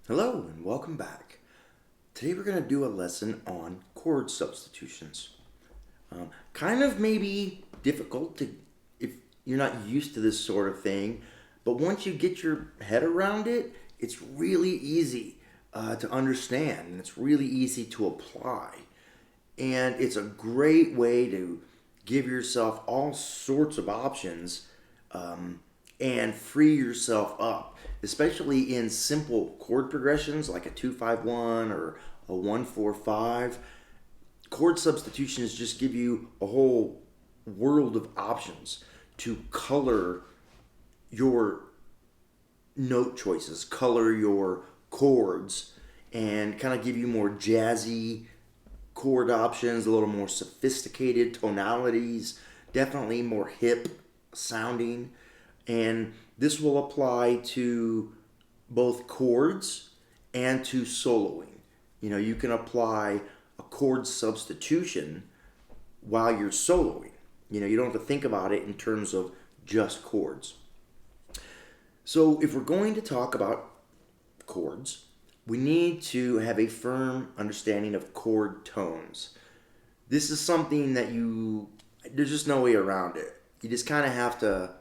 Hello and welcome back. Today we're going to do a lesson on chord substitutions. Kind of maybe difficult if you're not used to this sort of thing, but once you get your head around it, it's really easy to understand and it's really easy to apply. And it's a great way to give yourself all sorts of options and free yourself up, especially in simple chord progressions like a 2-5-1 or a 1-4-5. Chord substitutions just give you a whole world of options to color your note choices, color your chords, and kind of give you more jazzy chord options, a little more sophisticated tonalities, definitely more hip sounding. And this will apply to both chords and to soloing. You can apply a chord substitution while you're soloing. You don't have to think about it in terms of just chords. So if we're going to talk about chords, we need to have a firm understanding of chord tones. This is something that there's just no way around it. You just kind of have to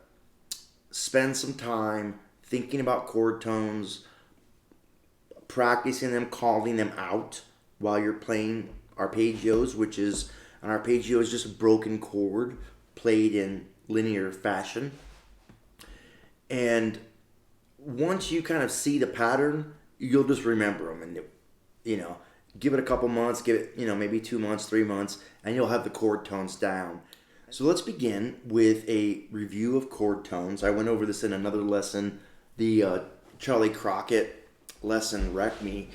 spend some time thinking about chord tones, practicing them, calling them out while you're playing arpeggios, an arpeggio is just a broken chord played in linear fashion. And once you kind of see the pattern, you'll just remember them, and give it a couple months, give it maybe 2 months, 3 months, and you'll have the chord tones down. So let's begin with a review of chord tones. I went over this in another lesson, the Charlie Crockett lesson wrecked me.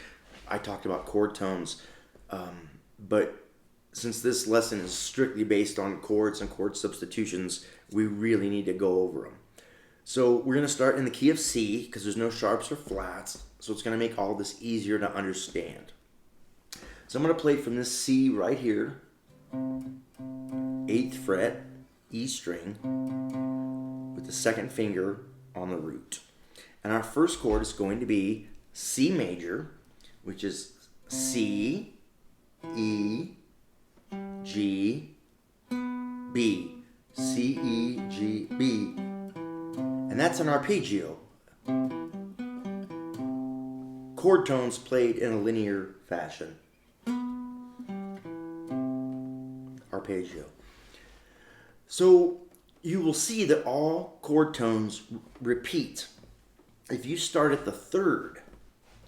I talked about chord tones, but since this lesson is strictly based on chords and chord substitutions, we really need to go over them. So we're going to start in the key of C because there's no sharps or flats, so it's going to make all this easier to understand. So I'm going to play from this C right here, 8th fret, E string, with the second finger on the root. And our first chord is going to be C major, which is C, E, G, B. C, E, G, B. And that's an arpeggio. Chord tones played in a linear fashion. Arpeggio. So you will see that all chord tones repeat. If you start at the third,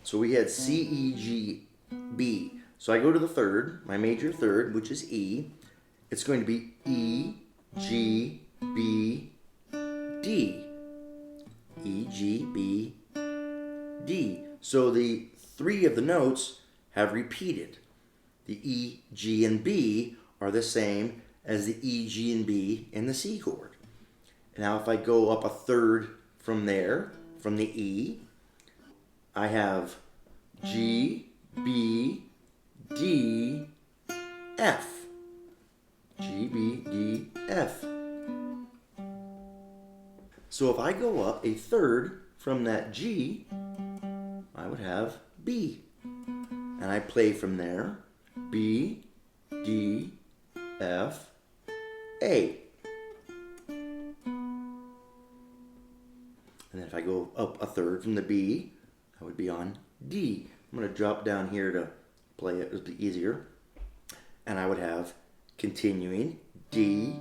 so we had C, E, G, B. So I go to the third, my major third, which is E. It's going to be E, G, B, D. E, G, B, D. So the three of the notes have repeated. The E, G, and B are the same as the E, G, and B in the C chord. Now if I go up a third from there, from the E, I have G, B, D, F. G, B, D, F. So if I go up a third from that G, I would have B. And I play from there, B, D, F, A. And then if I go up a third from the B, I would be on D. I'm going to drop down here to play it, it'll be easier. And I would have continuing D,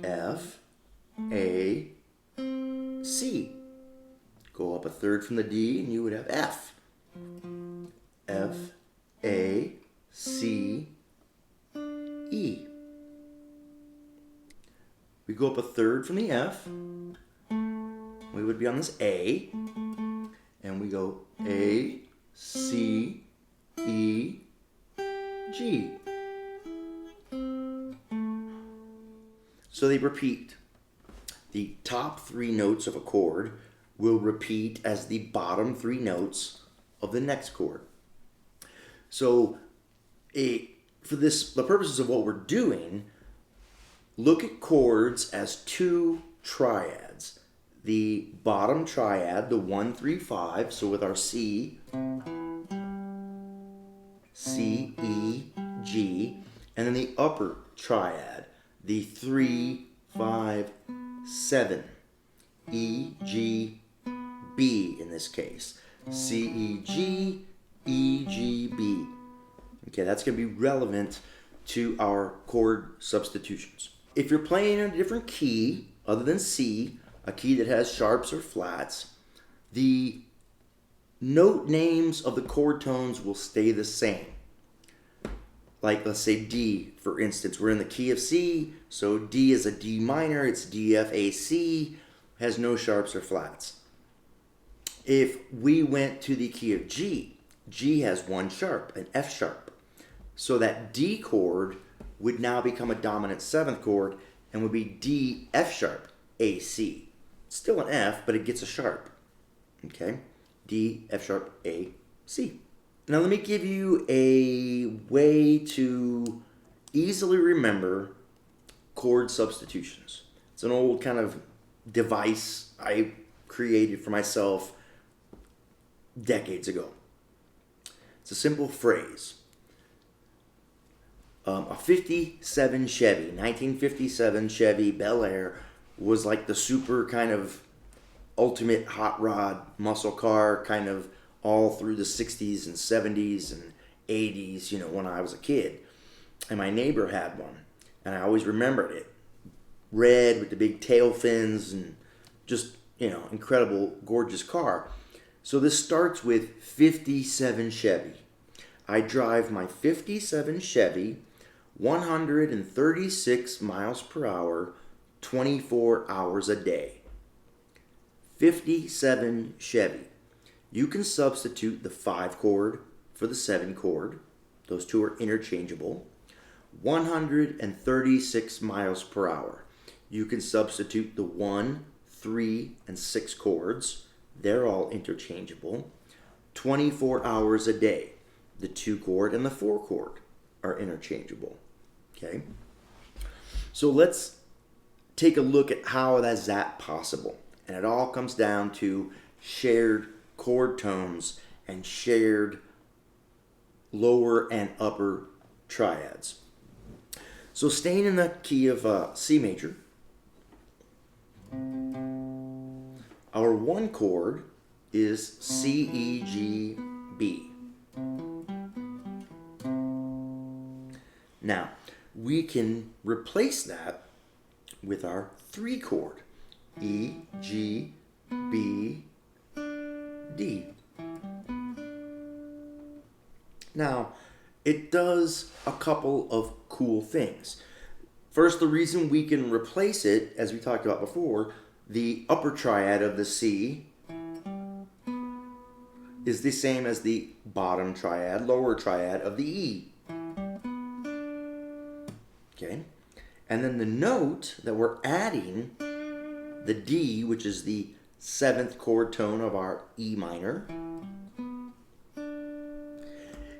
F, A, C. Go up a third from the D and you would have F. F, A, C, E. We go up a third from the F. We would be on this A. And we go A, C, E, G. So they repeat. The top three notes of a chord will repeat as the bottom three notes of the next chord. So for the purposes of what we're doing, look at chords as two triads. The bottom triad, the 1, 3, 5, so with our C, C, E, G, and then the upper triad, the 3, 5, 7, E, G, B in this case, C, E, G, E, G, B. Okay, that's going to be relevant to our chord substitutions. If you're playing in a different key other than C, a key that has sharps or flats, the note names of the chord tones will stay the same. Like, let's say D, for instance. We're in the key of C, so D is a D minor. It's D, F, A, C, has no sharps or flats. If we went to the key of G, G has one sharp, an F sharp. So that D chord would now become a dominant 7th chord and would be D, F sharp, A, C. Still an F, but it gets a sharp. Okay? D, F sharp, A, C. Now let me give you a way to easily remember chord substitutions. It's an old kind of device I created for myself decades ago. It's a simple phrase. A 57 Chevy, 1957 Chevy Bel Air was like the super kind of ultimate hot rod muscle car, kind of all through the 60s and 70s and 80s, when I was a kid. And my neighbor had one, and I always remembered it. Red with the big tail fins and just, incredible, gorgeous car. So this starts with 57 Chevy. I drive my 57 Chevy 136 miles per hour, 24 hours a day. 57 Chevy. You can substitute the 5 chord for the 7 chord. Those two are interchangeable. 136 miles per hour. You can substitute the 1, 3, and 6 chords. They're all interchangeable. 24 hours a day. The 2 chord and the 4 chord are interchangeable. Okay? So let's take a look at how is that possible. And it all comes down to shared chord tones and shared lower and upper triads. So staying in the key of C major, our 1 chord is C, E, G, B. Now, we can replace that with our 3 chord, E, G, B, D. Now, it does a couple of cool things. First, the reason we can replace it, as we talked about before, the upper triad of the C is the same as the bottom triad, lower triad of the E. Okay? And then the note that we're adding, the D, which is the 7th chord tone of our E minor.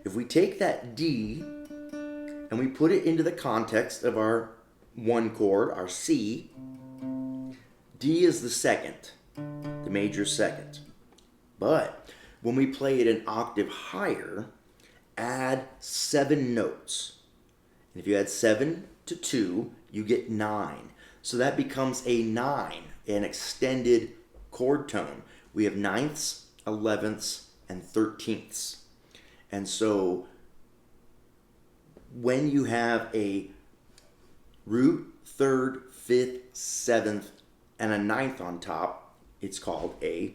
If we take that D and we put it into the context of our 1 chord, our C, D is the 2nd, the major 2nd. But when we play it an octave higher, add 7 notes. And if you add 7 to 2, you get 9. So that becomes a 9, an extended chord tone. We have 9ths, 11ths, and 13ths. And so when you have a root, 3rd, 5th, 7th, and a 9th on top, it's called a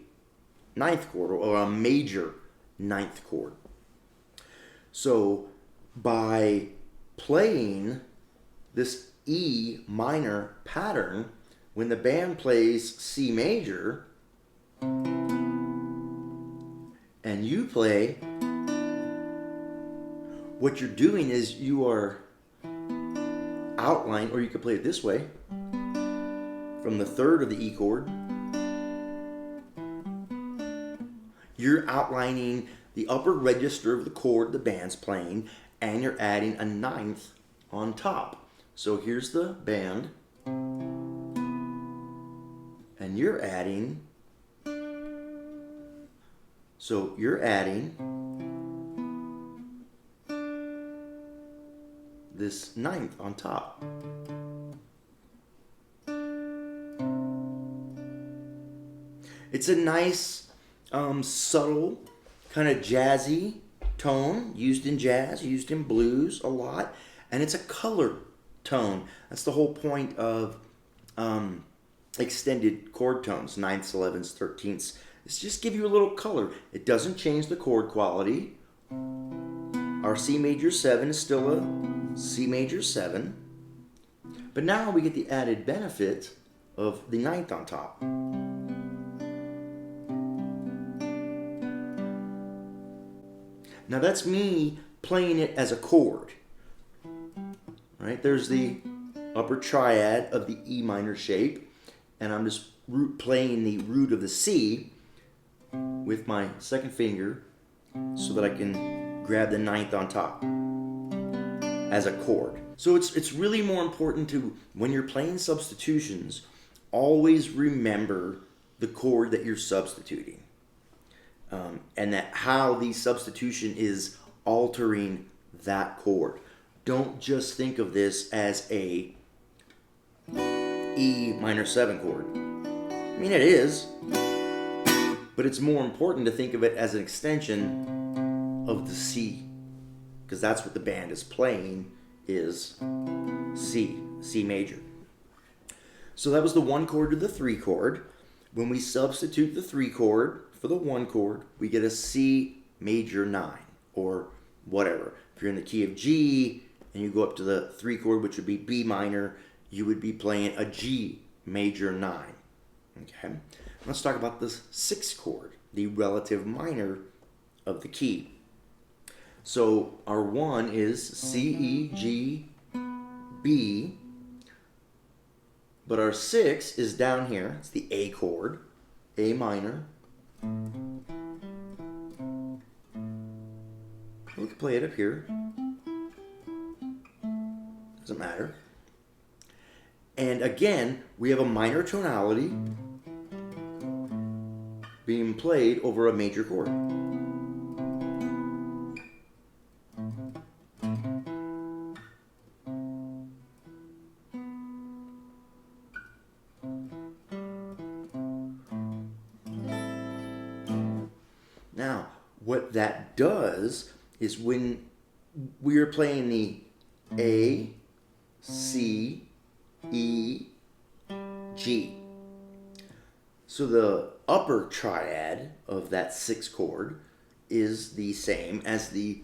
9th chord, or a major 9th chord. So by playing this E minor pattern, when the band plays C major, and you play, what you're doing is you are outlining, or you could play it this way, from the 3rd of the E chord, you're outlining the upper register of the chord the band's playing, and you're adding a 9th on top. So here's the band, and you're adding, this ninth on top. It's a nice, subtle, kind of jazzy tone, used in jazz, used in blues a lot, and it's a color tone. That's the whole point of extended chord tones, 9ths, 11ths, 13ths. It's just give you a little color. It doesn't change the chord quality. Our C major 7 is still a C major 7, but now we get the added benefit of the ninth on top. Now that's me playing it as a chord. Right? There's the upper triad of the E minor shape, and I'm just playing the root of the C with my second finger so that I can grab the ninth on top as a chord. So it's really more important to, when you're playing substitutions, always remember the chord that you're substituting. And that how the substitution is altering that chord. Don't just think of this as a E minor 7 chord. I mean, it is, but it's more important to think of it as an extension of the C, because that's what the band is playing, is C major. So that was the 1 chord to the 3 chord. When we substitute the 3 chord for the 1 chord, we get a C major 9, or whatever. If you're in the key of G and you go up to the 3 chord, which would be B minor, you would be playing a G major 9. Okay, let's talk about the 6th chord, the relative minor of the key. So our 1 is C, E, G, B, but our 6 is down here. It's the A chord, A minor. We can play it up here. Doesn't matter. And again, we have a minor tonality being played over a major chord. Now, what that does is when we are playing the A, C, E, G. So the upper triad of that 6th chord is the same as the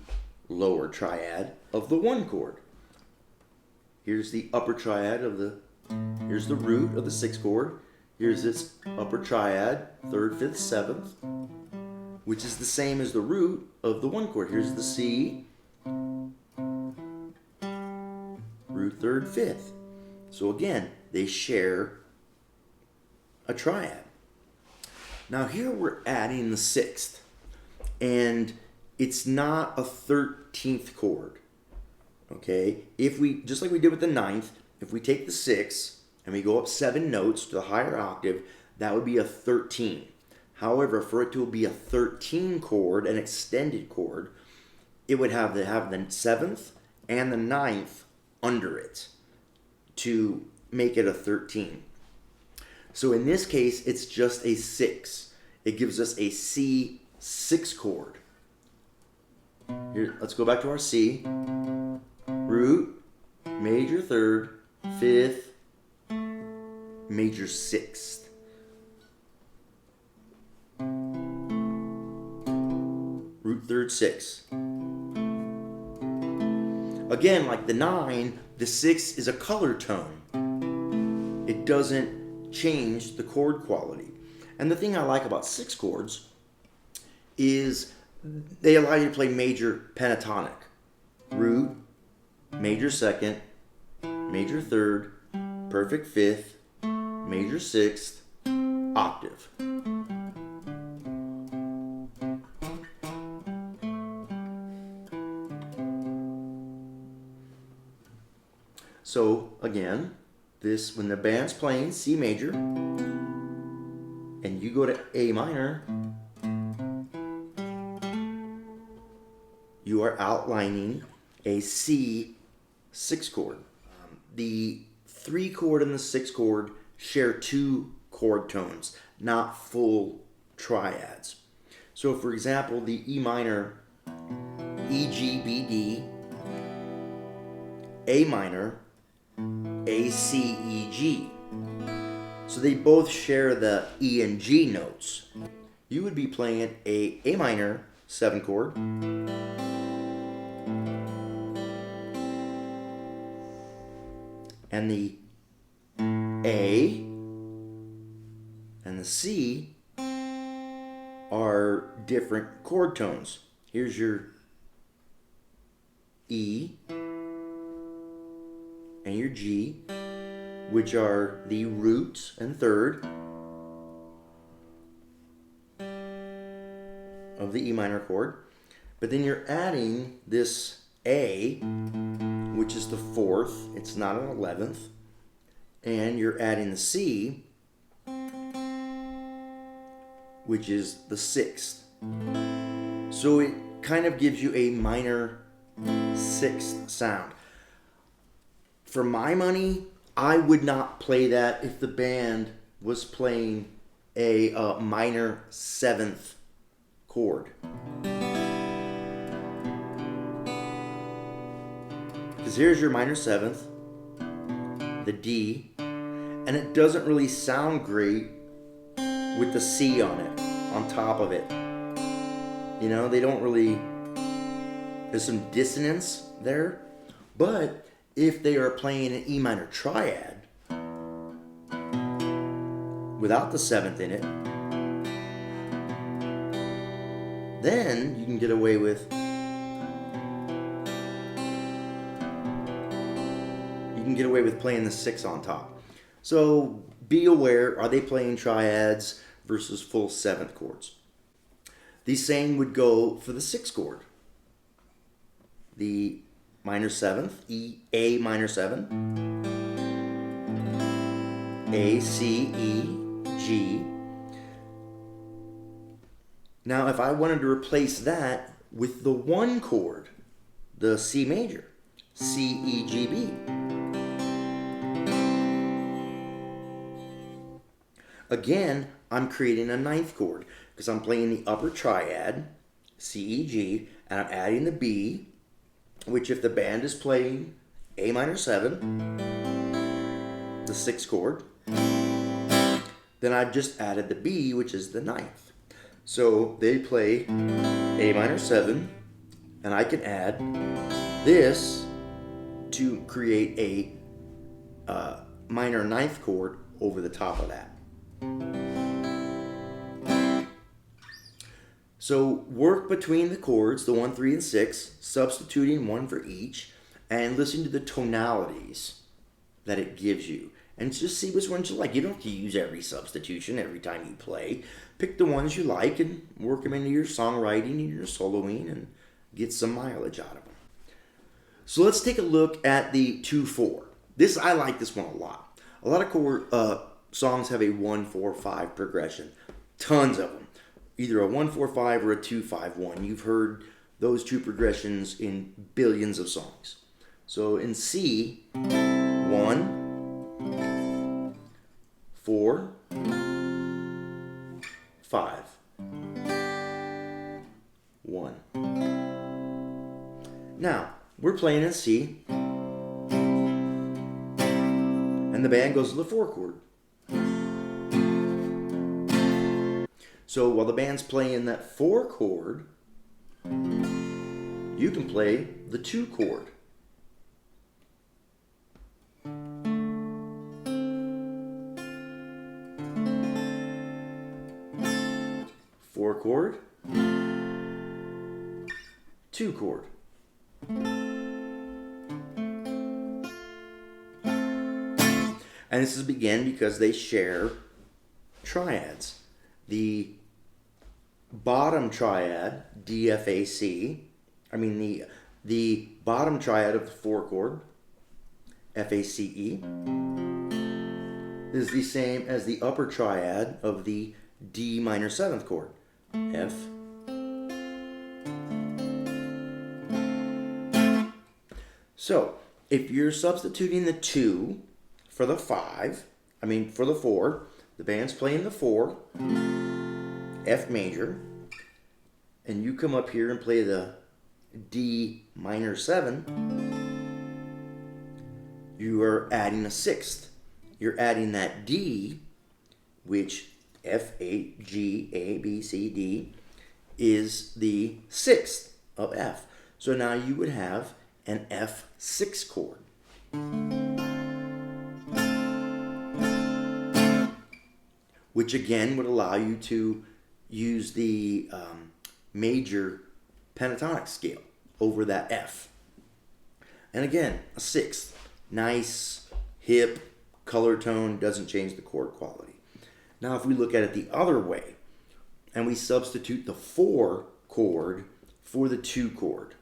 lower triad of the 1 chord. Here's the upper triad of here's the root of the 6th chord. Here's its upper triad, 3rd, 5th, 7th, which is the same as the root of the 1 chord. Here's the C, root 3rd, 5th. So again, they share a triad. Now here we're adding the 6th, and it's not a 13th chord. Okay, if we, just like we did with the 9th, if we take the 6 and we go up 7 notes to the higher octave, that would be a 13. However, for it to be a 13 chord, an extended chord, it would have the 7th and the 9th under it to make it a 13. So in this case, it's just a 6. It gives us a C 6 chord. Here, let's go back to our C. Root, major 3rd, 5th, major 6th. Root 3rd, 6. Again, like the 9, the 6 is a color tone. It doesn't change the chord quality. And the thing I like about 6 chords is they allow you to play major pentatonic. Root, major 2nd, major 3rd, perfect 5th, major 6th, octave. So again, this, when the band's playing C major and you go to A minor, you are outlining a C 6th chord. The 3 chord and the 6 chord share 2 chord tones, not full triads. So for example, the E minor, E, G, B, D, A minor, A, C, E, G. So they both share the E and G notes. You would be playing A minor 7 chord, and the A and the C are different chord tones. Here's your E and your G, which are the root and third of the E minor chord. But then you're adding this A, which is the 4th, it's not an 11th, and you're adding the C, which is the 6th. So it kind of gives you a minor 6th sound. For my money, I would not play that if the band was playing a minor 7th chord. Because here's your minor 7th, the D, and it doesn't really sound great with the C on it, on top of it. You know, they don't really, there's some dissonance there. But if they are playing an E minor triad without the 7th in it, then you can get away with playing the 6 on top. So be aware, are they playing triads versus full 7th chords? The same would go for the 6th chord. The minor 7th, A minor 7, A, C, E, G. Now if I wanted to replace that with the 1 chord, the C major, C, E, G, B. Again, I'm creating a 9th chord because I'm playing the upper triad, C, E, G, and I'm adding the B, which if the band is playing A minor 7, the 6th chord, then I've just added the B, which is the 9th. So they play A minor 7, and I can add this to create a minor 9th chord over the top of that. So work between the chords, the 1, 3, and 6, substituting 1 for each, and listen to the tonalities that it gives you. And just see which ones you like. You don't have to use every substitution every time you play. Pick the ones you like and work them into your songwriting and your soloing and get some mileage out of them. So let's take a look at the 2-4. I like this one a lot. A lot of songs have a 1-4-5 progression. Tons of them. Either a 1-4-5 or a 2-5-1. You've heard those two progressions in billions of songs. So in C, 1, 4, 5, 1. Now, we're playing in C, and the band goes to the 4 chord. So while the band's playing that 4 chord, you can play the 2 chord. Four chord, 2 chord. And this is again because they share triads. The bottom triad, D, F, A, C, the bottom triad of the 4 chord, F, A, C, E, is the same as the upper triad of the D minor 7th chord, F, so if you're substituting the 2 for the 5, for the 4, the band's playing the 4, F major, and you come up here and play the D minor 7, you are adding a 6th. You're adding that D, which F, A, G, A, B, C, D, is the 6th of F. So now you would have an F6 chord. Which again would allow you to use the major pentatonic scale over that F. And again, a 6th. Nice, hip, color tone, doesn't change the chord quality. Now if we look at it the other way, and we substitute the 4 chord for the 2 chord,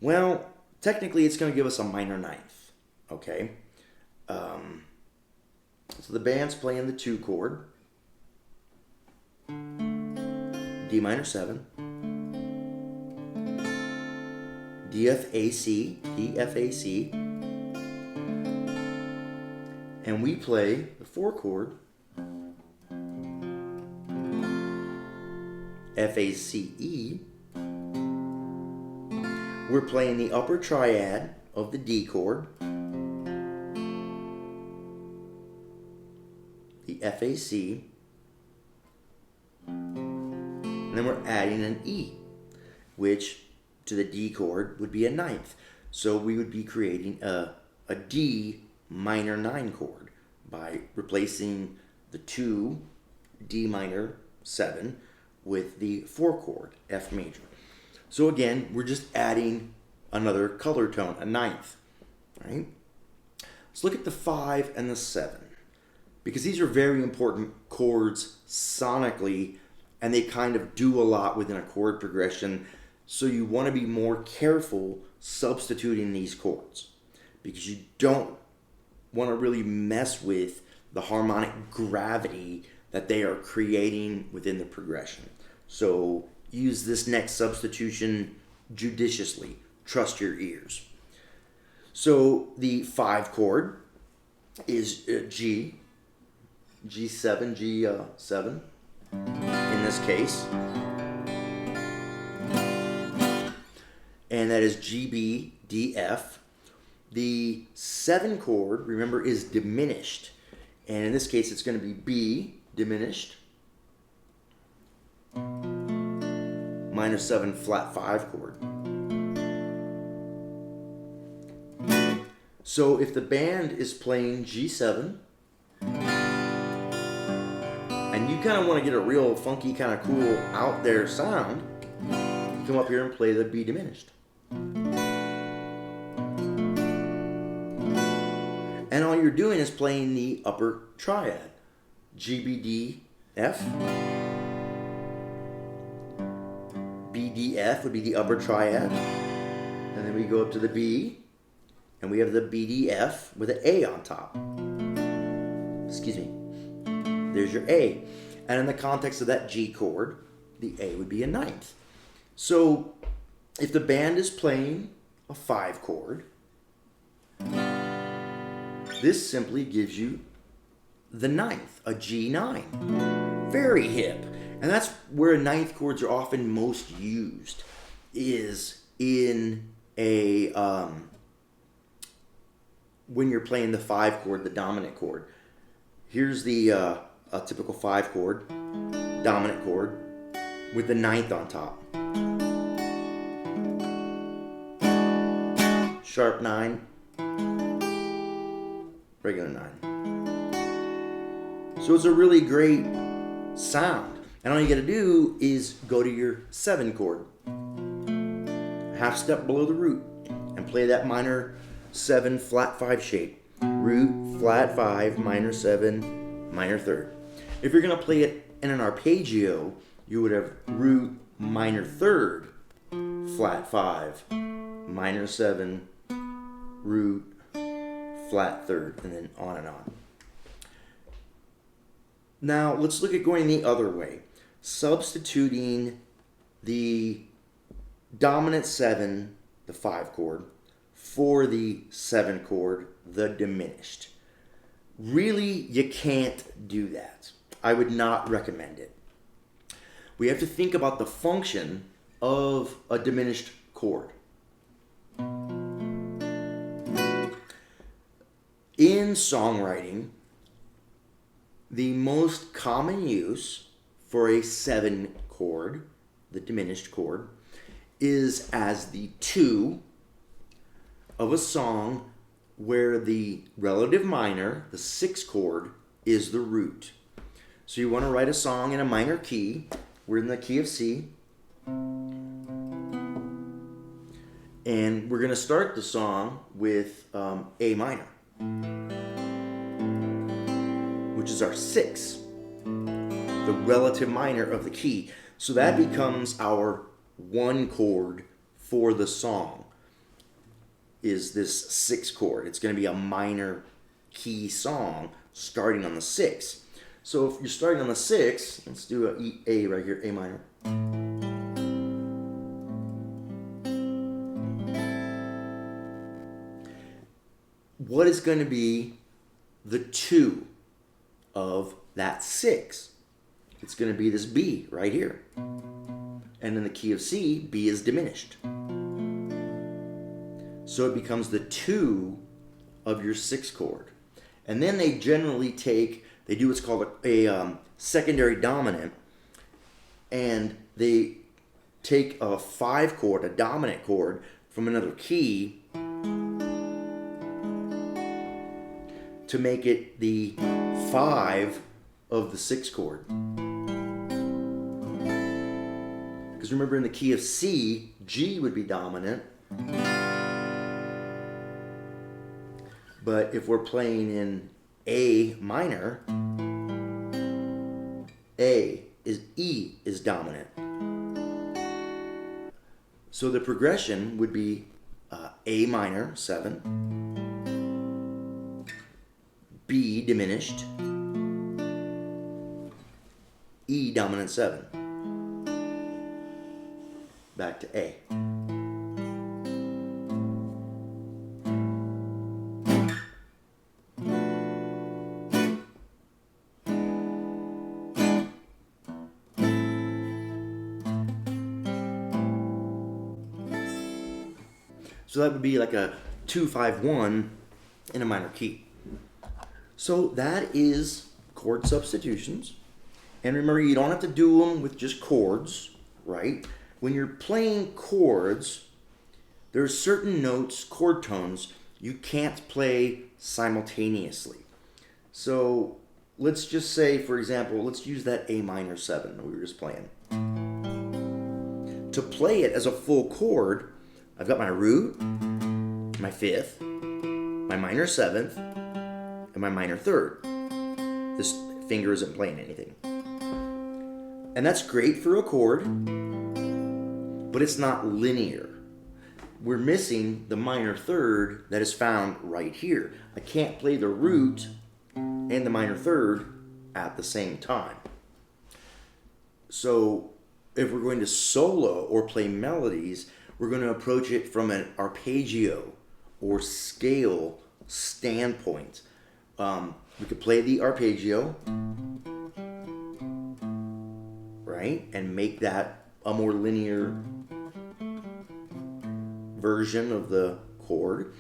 well, technically it's going to give us a minor 9th, okay? So the band's playing the 2 chord, D minor 7, D, F, A, C, and we play the 4 chord, F, A, C, E. We're playing the upper triad of the D chord, the F, A, C, and then we're adding an E, which to the D chord would be a 9th. So we would be creating a D minor 9 chord by replacing the 2 D minor 7 with the 4 chord, F major. So again, we're just adding another color tone, a 9th, right? Let's look at the 5 and the 7, because these are very important chords sonically, and they kind of do a lot within a chord progression. So you want to be more careful substituting these chords, because you don't want to really mess with the harmonic gravity that they are creating within the progression. So use this next substitution judiciously. Trust your ears. So the 5 chord is G, G7, G7 in this case. And that is G, B, D, F. The 7 chord, remember, is diminished. And in this case, it's going to be B diminished, minor 7 flat 5 chord. So if the band is playing G7, and you kind of want to get a real funky, kind of cool, out there sound, you come up here and play the B diminished. And all you're doing is playing the upper triad. G, B, D, F. B, D, F would be the upper triad. And then we go up to the B, and we have the B, D, F with an A on top. Excuse me. There's your A. And in the context of that G chord, the A would be a 9th. So if the band is playing a 5 chord, this simply gives you the 9th, a G9. Very hip. And that's where 9th chords are often most used, is in a when you're playing the 5 chord, the dominant chord. Here's the a typical 5 chord, dominant chord, with the 9th on top. Sharp 9, regular 9. So it's a really great sound. And all you got to do is go to your 7 chord, half step below the root, and play that minor 7 flat 5 shape. Root, flat 5, minor 7, minor 3rd. If you're going to play it in an arpeggio, you would have root, minor 3rd, flat 5, minor 7, root, flat 3rd, and then on and on. Now let's look at going the other way. Substituting the dominant 7, the 5 chord, for the 7 chord, the diminished. Really, you can't do that. I would not recommend it. We have to think about the function of a diminished chord. In songwriting, the most common use for a 7 chord, the diminished chord, is as the 2 of a song where the relative minor, the 6 chord, is the root. So you want to write a song in a minor key. We're in the key of C. And we're going to start the song with A minor, which is our 6, the relative minor of the key. So that becomes our 1 chord for the song, is this 6 chord. It's going to be a minor key song starting on the 6. So if you're starting on the 6, let's do A right here, A minor. What is going to be the 2 of that 6? It's going to be this B right here. And in the key of C, B is diminished. So it becomes the 2 of your 6 chord. And then they generally they do what's called a secondary dominant, and they take a 5 chord, a dominant chord, from another key to make it the 5 of the 6 chord. Because remember, in the key of C, G would be dominant. But if we're playing in A minor, E is dominant. So the progression would be A minor, 7, B diminished, E dominant 7, back to A. So that would be like a 2-5-1 in a minor key. So that is chord substitutions. And remember, you don't have to do them with just chords, right? When you're playing chords, there are certain notes, chord tones, you can't play simultaneously. So let's just say, for example, let's use that A minor 7 that we were just playing. To play it as a full chord, I've got my root, my 5th, my minor 7th, and my minor 3rd. This finger isn't playing anything. And that's great for a chord, but it's not linear. We're missing the minor 3rd that is found right here. I can't play the root and the minor 3rd at the same time. So if we're going to solo or play melodies, we're going to approach it from an arpeggio or scale standpoint. We could play the arpeggio, right, and make that a more linear version of the chord,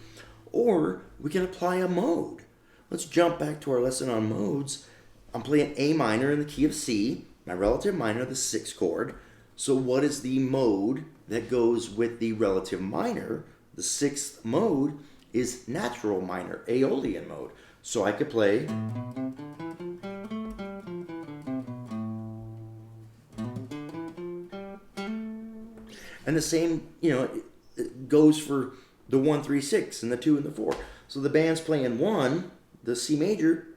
or we can apply a mode. Let's jump back to our lesson on modes. I'm playing A minor in the key of C, my relative minor, the 6th chord. So what is the mode that goes with the relative minor? The 6th mode is natural minor, Aeolian mode. So I could play and the same, it goes for the 1, 3, 6 and the 2 and the 4. So the band's playing 1, the C major,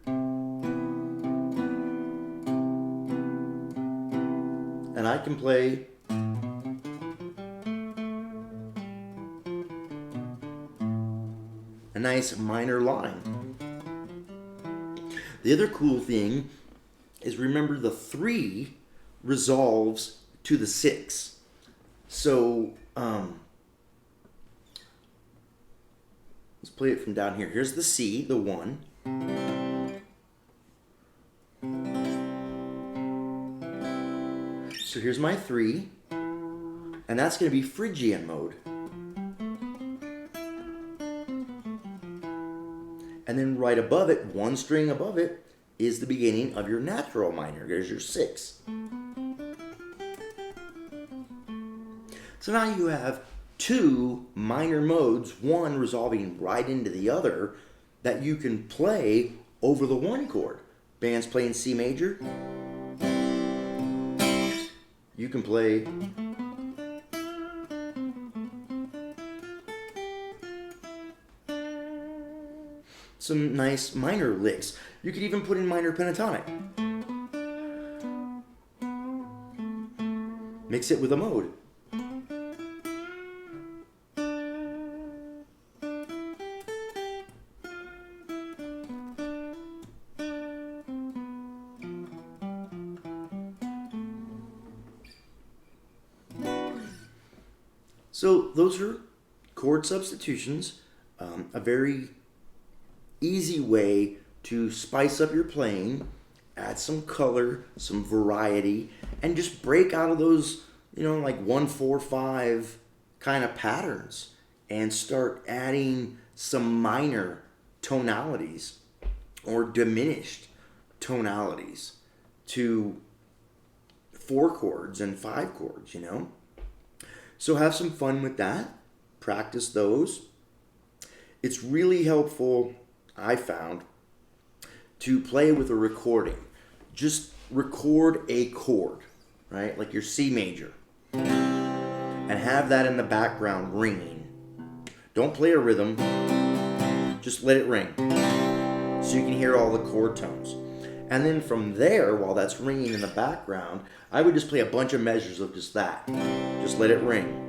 and I can play a nice minor line. The other cool thing is, remember, the 3 resolves to the 6. So play it from down here. Here's the C, the 1. So here's my 3, and that's going to be Phrygian mode. And then right above it, one string above it, is the beginning of your natural minor. There's your 6. So now you have 2 minor modes, one resolving right into the other, that you can play over the 1 chord. Bands playing C major. You can play some nice minor licks. You could even put in minor pentatonic. Mix it with a mode. So those are chord substitutions, a very easy way to spice up your playing, add some color, some variety, and just break out of those, like 1-4-5 kind of patterns and start adding some minor tonalities or diminished tonalities to 4 chords and 5 chords, So have some fun with that. Practice those. It's really helpful, I found, to play with a recording. Just record a chord, right? Like your C major. And have that in the background ringing. Don't play a rhythm. Just let it ring. So you can hear all the chord tones. And then from there, while that's ringing in the background, I would just play a bunch of measures of just that. Just let it ring.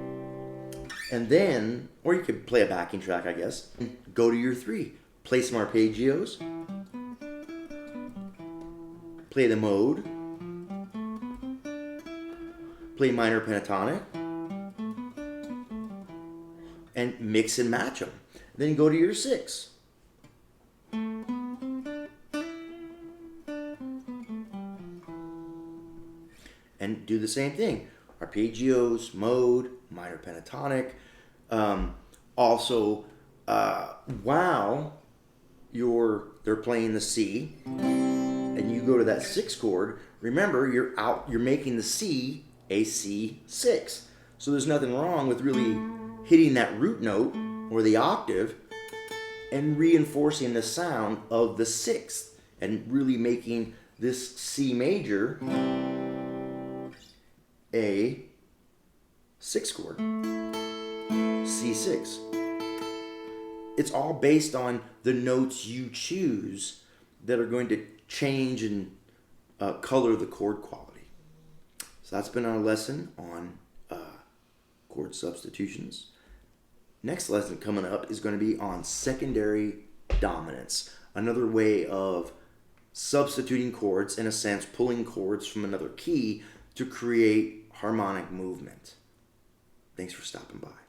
And then, or you could play a backing track, I guess. Go to your 3. Play some arpeggios. Play the mode. Play minor pentatonic. And mix and match them. Then go to your 6. And do the same thing. Arpeggios, mode, minor pentatonic. Also, while they're playing the C, and you go to that 6 chord, remember you're making the C a C6. So there's nothing wrong with really hitting that root note or the octave and reinforcing the sound of the 6th and really making this C major a 6 chord, C6. It's all based on the notes you choose that are going to change and color the chord quality. So that's been our lesson on chord substitutions. Next lesson coming up is going to be on secondary dominance, another way of substituting chords, in a sense, pulling chords from another key to create harmonic movement. Thanks for stopping by.